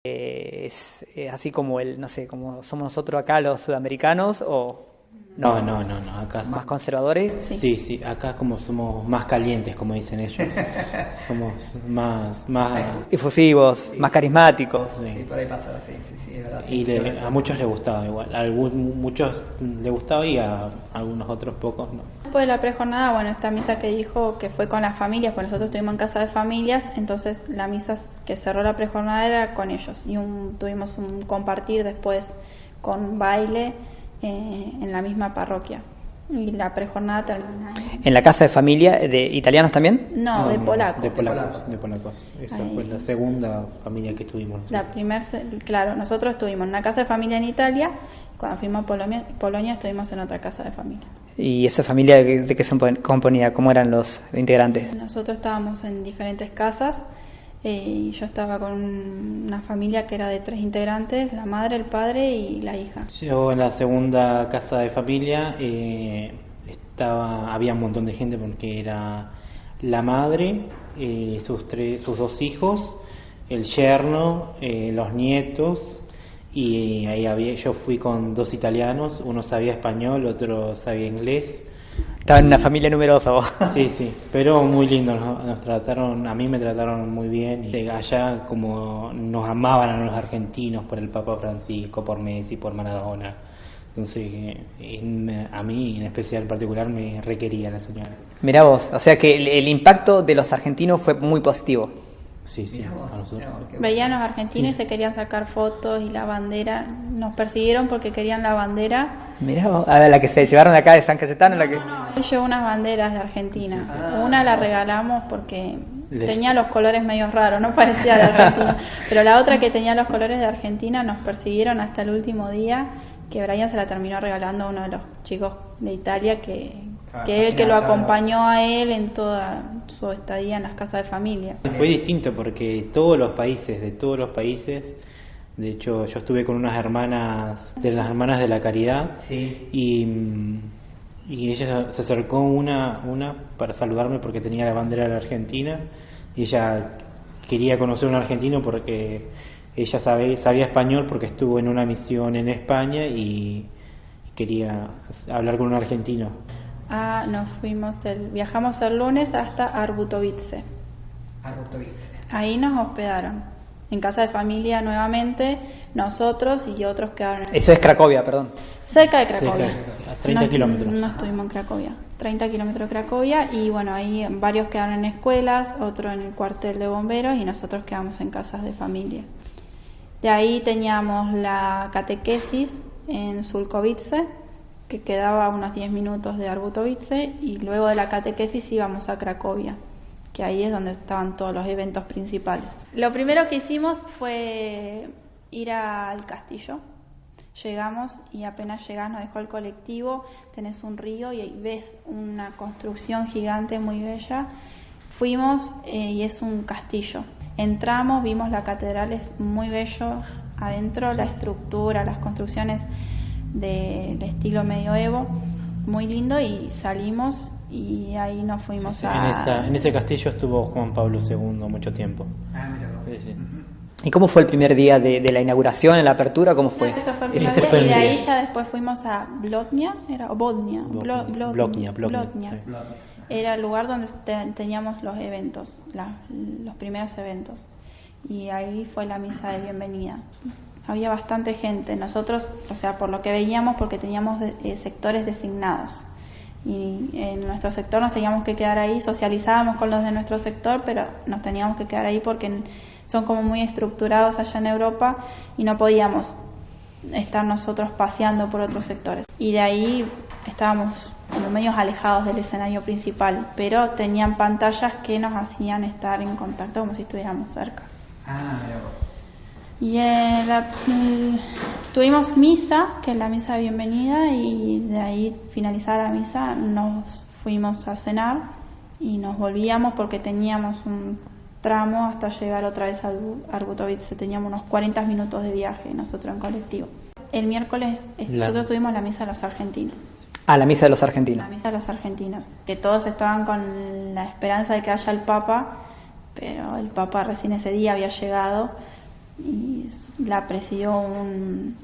¿Es así como no sé, como somos nosotros acá los sudamericanos o No, acá más conservadores? sí, acá como somos más calientes, como dicen ellos, somos más Efusivos, más carismáticos. sí. Por ahí pasa, sí, es verdad. Y a muchos les gustaba igual, muchos les gustaba y a algunos otros pocos no. Después de la prejornada, bueno, esta misa que dijo que fue con las familias, pues nosotros estuvimos en casa de familias, entonces la misa que cerró la prejornada era con ellos y tuvimos un compartir después con baile en la misma parroquia y la prejornada termina ahí. ¿En la casa de familia de italianos también? No, de polacos. De polacos. Esa Ahí. fue la segunda familia que tuvimos. Claro, nosotros estuvimos en una casa de familia en Italia, cuando fuimos a Polonia estuvimos en otra casa de familia. ¿Y esa familia de qué se componía? ¿Cómo eran los integrantes? Nosotros estábamos en diferentes casas y yo estaba con una familia que era de 3 integrantes, la madre, el padre y la hija. Yo en la segunda casa de familia había un montón de gente porque era la madre, sus 2 hijos, el yerno, los nietos, y ahí yo fui con 2 italianos, uno sabía español, otro sabía inglés. Estaba en una familia numerosa vos. Sí, pero muy lindo, nos trataron, a mí me trataron muy bien. Y allá como nos amaban a los argentinos por el Papa Francisco, por Messi, por Maradona. Entonces a mí en especial, en particular, me requería la señora. Mirá vos, o sea que el impacto de los argentinos fue muy positivo. Sí, a nosotros. Sí. Veían los argentinos y se querían sacar fotos y la bandera, nos persiguieron porque querían la bandera. Mirá vos, a la que se llevaron acá de San Cayetano. Él llevó unas banderas de Argentina. Sí. Una la regalamos porque tenía los colores medio raros, no parecía de Argentina. Pero la otra que tenía los colores de Argentina nos persiguieron hasta el último día, que Brian se la terminó regalando a uno de los chicos de Italia que es el que lo acompañó a él en toda su estadía en las casas de familia. Fue distinto porque de todos los países, de hecho yo estuve con unas hermanas, de las hermanas de la Caridad, sí. y ella se acercó una para saludarme porque tenía la bandera de la Argentina, y ella quería conocer a un argentino porque ella sabía español porque estuvo en una misión en España y quería hablar con un argentino. Viajamos el lunes hasta Arbutovice. Ahí nos hospedaron, en casa de familia nuevamente, nosotros y otros quedaron. Eso es Cracovia, perdón. Cerca de Cracovia. A 30 kilómetros. No estuvimos en Cracovia. 30 kilómetros de Cracovia y bueno, ahí varios quedaron en escuelas, otro en el cuartel de bomberos y nosotros quedamos en casas de familia. De ahí teníamos la catequesis en Sulkovice, que quedaba a unos 10 minutos de Arbutovice, y luego de la catequesis íbamos a Cracovia, que ahí es donde estaban todos los eventos principales. Lo primero que hicimos fue ir al castillo. Llegamos y apenas llegás nos dejó el colectivo, tenés un río y ahí ves una construcción gigante muy bella. Fuimos y es un castillo. Entramos, vimos la catedral, es muy bello adentro, la estructura, las construcciones del estilo medioevo, muy lindo, y salimos y ahí nos fuimos en ese castillo estuvo Juan Pablo II mucho tiempo. Sí. ¿Y cómo fue el primer día de la inauguración, en la apertura? ¿Cómo fue? Eso fue el primer día, y de ahí ya después fuimos a Blotnia, era el lugar donde teníamos los eventos, los primeros eventos, y ahí fue la misa de bienvenida. Había bastante gente, nosotros, o sea, por lo que veíamos, porque teníamos sectores designados, y en nuestro sector nos teníamos que quedar ahí, socializábamos con los de nuestro sector, pero nos teníamos que quedar ahí porque son como muy estructurados allá en Europa y no podíamos estar nosotros paseando por otros sectores. Y de ahí estábamos como medios alejados del escenario principal, pero tenían pantallas que nos hacían estar en contacto como si estuviéramos cerca. Y tuvimos misa, que es la misa de bienvenida, y de ahí, finalizada la misa, nos fuimos a cenar y nos volvíamos porque teníamos un tramo hasta llegar otra vez a Arbutovice. Teníamos unos 40 minutos de viaje nosotros en colectivo. El miércoles nosotros tuvimos la misa de los argentinos. La misa de los argentinos. La misa de los argentinos, que todos estaban con la esperanza de que haya el Papa, pero el Papa recién ese día había llegado y la presidió un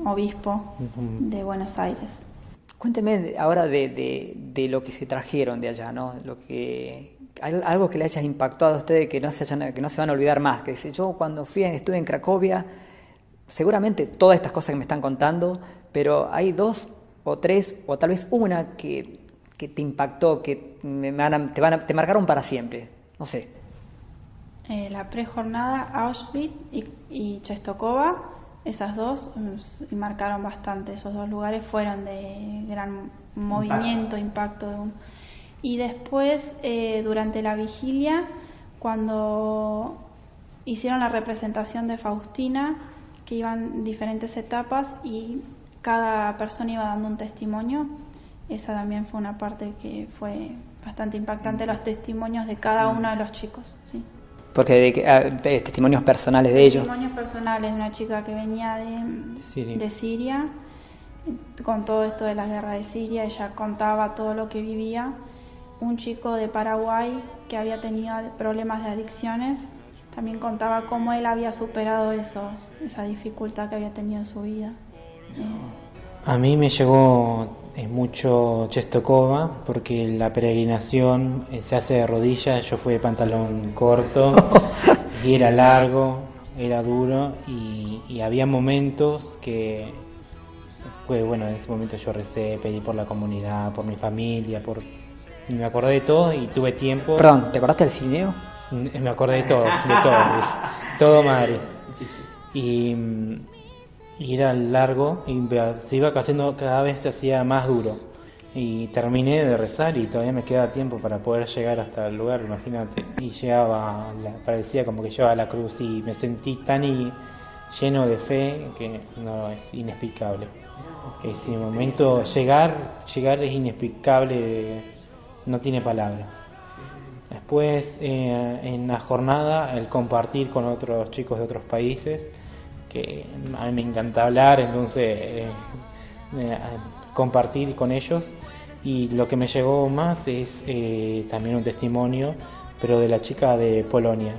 obispo de Buenos Aires. Cuénteme ahora de lo que se trajeron de allá, ¿no? Algo que le haya impactado a ustedes que no se van a olvidar más. Que dice, yo cuando estuve en Cracovia, seguramente todas estas cosas que me están contando, pero hay 2 o 3 o tal vez una que te impactó, que te marcaron para siempre. No sé. La prejornada, Auschwitz y Czestochowa, esas dos marcaron bastante. Esos 2 lugares fueron de gran movimiento, impacto. Y después, durante la vigilia, cuando hicieron la representación de Faustina, que iban diferentes etapas y cada persona iba dando un testimonio, esa también fue una parte que fue bastante impactante, los testimonios de cada uno de los chicos, sí. Porque testimonios personales de ellos. Testimonios personales de una chica que venía de Siria, con todo esto de la guerra de Siria, ella contaba todo lo que vivía. Un chico de Paraguay que había tenido problemas de adicciones, también contaba cómo él había superado esa dificultad que había tenido en su vida. A mí me llegó mucho Czestochowa porque la peregrinación se hace de rodillas. Yo fui de pantalón corto y era largo, era duro y había momentos que, pues bueno, en ese momento yo recé, pedí por la comunidad, por mi familia, y me acordé de todo y tuve tiempo. Perdón, ¿te acordaste del Cirineo? Me acordé de todo madre. Y era largo y se iba haciendo, cada vez se hacía más duro. Y terminé de rezar y todavía me quedaba tiempo para poder llegar hasta el lugar, imagínate. Y parecía como que llevaba la cruz y me sentí tan lleno de fe que no, es inexplicable. Que ese momento, llegar es inexplicable, no tiene palabras. Después, en la jornada, el compartir con otros chicos de otros países, que a mí me encanta hablar, entonces compartir con ellos. Y lo que me llegó más es también un testimonio, pero de la chica de Polonia,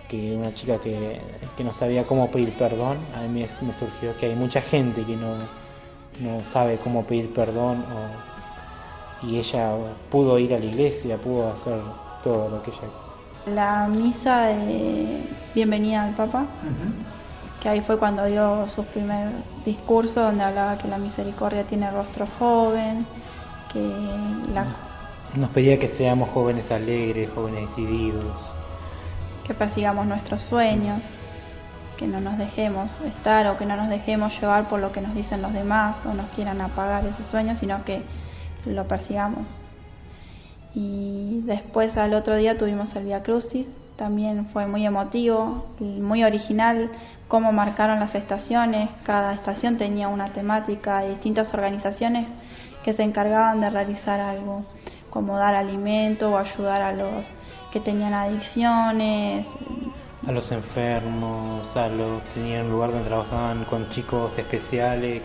que una chica que no sabía cómo pedir perdón. A mí me surgió que hay mucha gente que no sabe cómo pedir perdón, y ella pudo ir a la iglesia, pudo hacer todo lo que ella. La misa de bienvenida al Papa, que ahí fue cuando dio su primer discurso, donde hablaba que la misericordia tiene rostro joven, que nos pedía que seamos jóvenes alegres, jóvenes decididos, que persigamos nuestros sueños, que no nos dejemos estar o que no nos dejemos llevar por lo que nos dicen los demás o nos quieran apagar ese sueño, sino que lo persigamos. Y después al otro día tuvimos el Vía Crucis, también fue muy emotivo, muy original, cómo marcaron las estaciones. Cada estación tenía una temática y distintas organizaciones que se encargaban de realizar algo, como dar alimento o ayudar a los que tenían adicciones, a los enfermos, a los que tenían un lugar donde trabajaban con chicos especiales,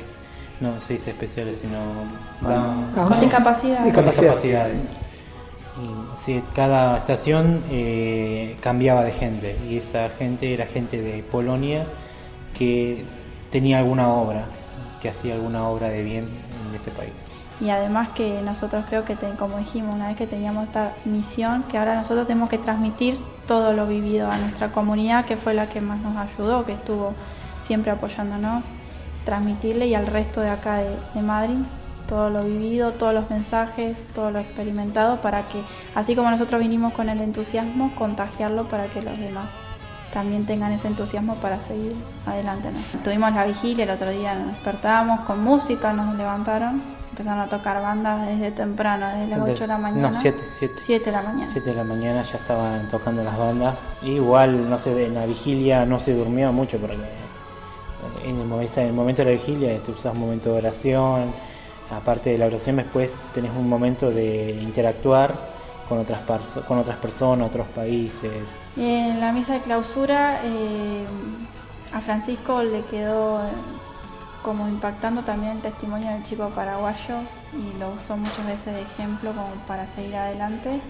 no se dice especiales, sino con discapacidades. Y, sí, cada estación cambiaba de gente, y esa gente era gente de Polonia que tenía alguna obra, que hacía alguna obra de bien en ese país. Y además que nosotros creo que, como dijimos, una vez que teníamos esta misión, que ahora nosotros tenemos que transmitir todo lo vivido a nuestra comunidad, que fue la que más nos ayudó, que estuvo siempre apoyándonos, transmitirle y al resto de acá de Madrid todo lo vivido, todos los mensajes, todo lo experimentado, para que, así como nosotros vinimos con el entusiasmo, contagiarlo para que los demás también tengan ese entusiasmo para seguir adelante, ¿no? Tuvimos la vigilia, el otro día nos despertábamos con música, nos levantaron, empezaron a tocar bandas desde temprano, desde las 8 de la mañana. No, 7 de la mañana. 7 de la mañana ya estaban tocando las bandas. Igual, no sé, en la vigilia no se durmió mucho, porque en el momento de la vigilia te usas un momento de oración. Aparte de la oración, después tenés un momento de interactuar con otras personas, otros países. En la misa de clausura a Francisco le quedó como impactando también el testimonio del chico paraguayo, y lo usó muchas veces de ejemplo como para seguir adelante.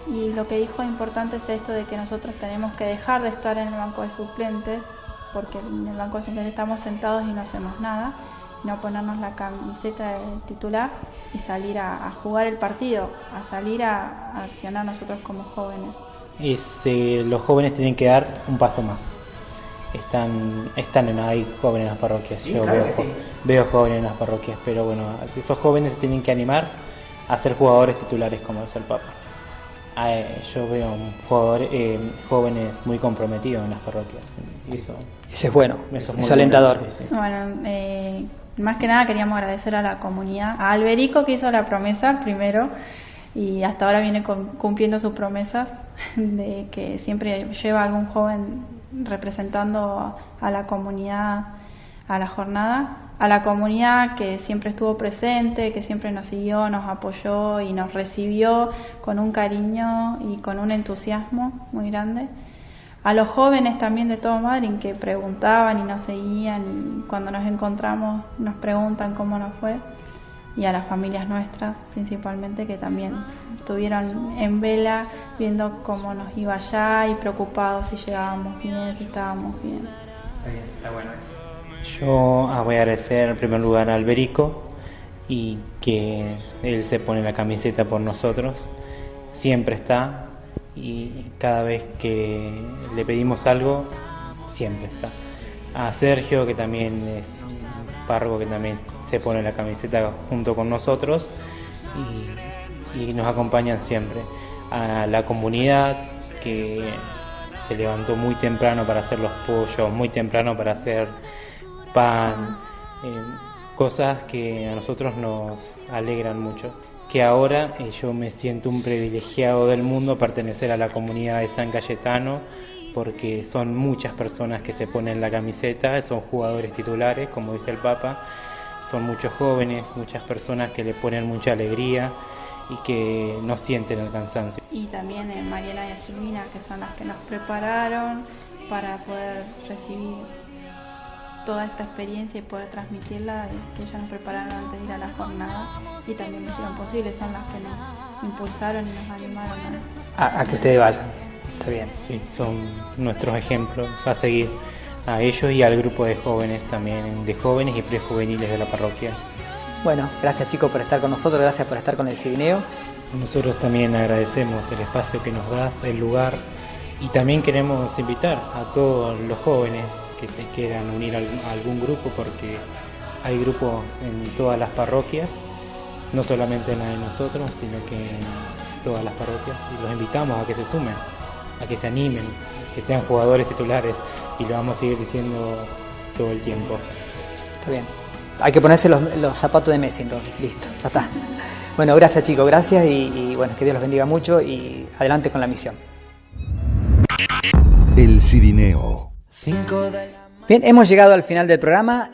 Y lo que dijo importante es esto de que nosotros tenemos que dejar de estar en el banco de suplentes porque en el banco siempre estamos sentados y no hacemos nada, sino ponernos la camiseta de titular y salir a jugar el partido, a salir a accionar nosotros como jóvenes. Los jóvenes tienen que dar un paso más. Hay jóvenes en las parroquias, Sí, yo claro veo jóvenes en las parroquias, pero bueno, esos jóvenes se tienen que animar a ser jugadores titulares como es el Papa. Yo veo jóvenes muy comprometidos en las parroquias. Y eso es bueno, eso es alentador. Bueno, sí. Bueno, más que nada queríamos agradecer a la comunidad, a Alberico que hizo la promesa primero y hasta ahora viene cumpliendo sus promesas de que siempre lleva a algún joven representando a la comunidad a la jornada, a la comunidad que siempre estuvo presente, que siempre nos siguió, nos apoyó y nos recibió con un cariño y con un entusiasmo muy grande. A los jóvenes también de todo Madryn que preguntaban y nos seguían, y cuando nos encontramos nos preguntan cómo nos fue, y a las familias nuestras principalmente que también estuvieron en vela viendo cómo nos iba allá y preocupados si llegábamos bien, si estábamos bien. Está bueno eso. Yo voy a agradecer en primer lugar a Alberico y que él se pone la camiseta por nosotros, siempre está y cada vez que le pedimos algo siempre está. A Sergio, que también es un párroco que también se pone la camiseta junto con nosotros y nos acompañan siempre. A la comunidad que se levantó muy temprano para hacer los pollos, muy temprano para hacer pan, cosas que a nosotros nos alegran mucho. Que ahora yo me siento un privilegiado del mundo pertenecer a la comunidad de San Cayetano, porque son muchas personas que se ponen la camiseta, son jugadores titulares, como dice el Papa, son muchos jóvenes, muchas personas que le ponen mucha alegría y que no sienten el cansancio. Y también Mariana y Silvina, que son las que nos prepararon para poder recibir toda esta experiencia y poder transmitirla, que ellas nos prepararon antes de ir a la jornada y también lo hicieron posible, son las que nos impulsaron y nos animaron A que ustedes vayan. Está bien. Sí, son nuestros ejemplos a seguir, a ellos y al grupo de jóvenes también, de jóvenes y prejuveniles de la parroquia. Bueno, gracias chicos por estar con nosotros, gracias por estar con el Cirineo. Nosotros también agradecemos el espacio que nos das, el lugar, y también queremos invitar a todos los jóvenes que se quieran unir a algún grupo, porque hay grupos en todas las parroquias, no solamente en la de nosotros, sino que en todas las parroquias, y los invitamos a que se sumen, a que se animen, que sean jugadores titulares, y lo vamos a seguir diciendo todo el tiempo. Está bien. Hay que ponerse los zapatos de Messi entonces, listo, ya está. Bueno, gracias chicos, gracias y bueno, que Dios los bendiga mucho y adelante con la misión. El Cirineo. Bien, hemos llegado al final del programa.